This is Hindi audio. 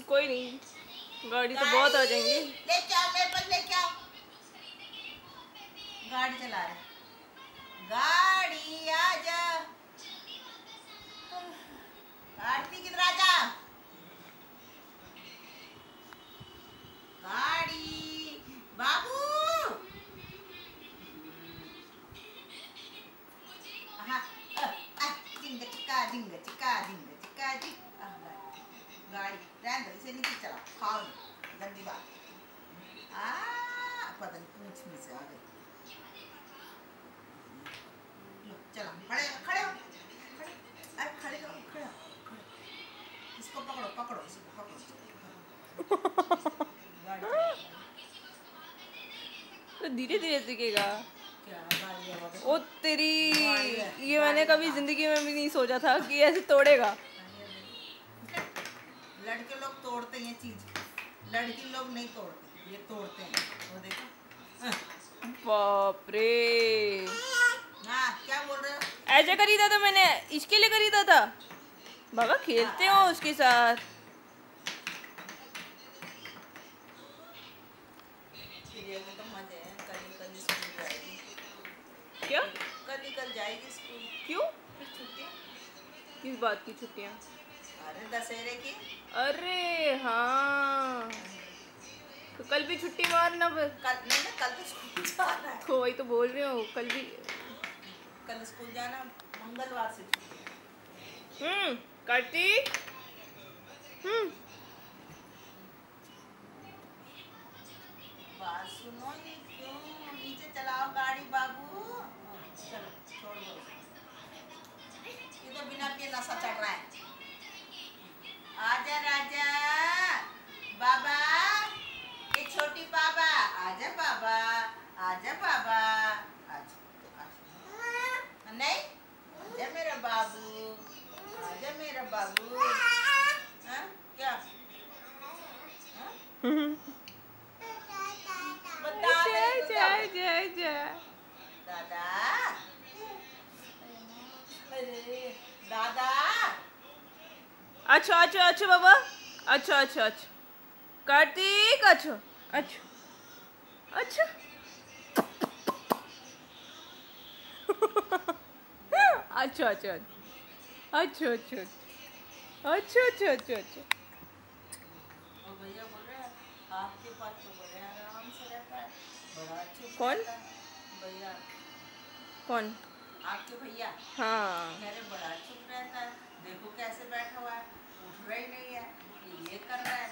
कोई नहीं, गाड़ी तो बहुत आ जाएंगी। ले क्या मेरे पास, ले क्या गाड़ी चला रहे, गाड़ी आजा, आरती किधर, आजा गाड़ी बाबू। जिंगा चिका जी। गाड़ी रहने दो, इसे नीचे चला, खाओ गंदी बात। पता नहीं पूछ में से आ गई। लो चला, खड़े खड़े हो, खड़े हो, खड़े हो। इसको पकड़ो पकड़ो, इसको पकड़ो। तो धीरे धीरे सीखेगा। क्या गाड़ी है ओ तेरी, ये मैंने कभी जिंदगी में भी नहीं सोचा था कि ऐसे तोड़ेगा। लड़के लोग तोड़ते हैं चीज, लड़की लोग नहीं तोड़ते, ये तोड़ते हैं। वो देखो, बाप रे। हाँ क्या बोल रहे हो? ऐसा खरीदा था मैंने, इसके लिए खरीदा था। बाबा खेलते हो उसके साथ। तो मजे हैं, कल स्कूल जाएगी। क्या? कल जाएगी स्कूल। क्यों? फिर छुट्टी। किस बात की छुट्टियाँ? अरे दशहरे की। अरे हाँ, तो कल भी छुट्टी मारना फिर। कल नहीं ना, कल तो स्कूल जाना है। तो वही तो बोल रही हूँ, कल भी। कल स्कूल जाना, मंगलवार से छुट्टी। कार्तिक। बात सुनो, ये क्यों नीचे चलाओ गाड़ी बाबू। चलो छोड़ दो, ये तो बिना पिए नशा चढ़ रहा है। आजा राजा बाबा, ये छोटी बाबा, आजा बाबा, आजा बाबा, आजा नहीं, आजा मेरा बाबू, आजा मेरा बाबू। हाँ क्या? दादा, अरे दादा। अच्छा अच्छा अच्छा बाबा, अच्छा अच्छा अच्छा कार्तिक, अच्छा अच्छा अच्छा। अच्छा अच्छा अच्छा अच्छा अच्छा अच्छा अच्छा अच्छा अच्छा। और भैया बोल रहे हैं आपके पास तो बड़े आराम से रहता है, बड़ा चुप कौन? रहता है। भैया कौन? आपके भैया। हाँ, मेरे बड़ा चुप रहता है, देखो कैसे बैठा हुआ है, उठ रहा ही नहीं है, ये कर रहा है।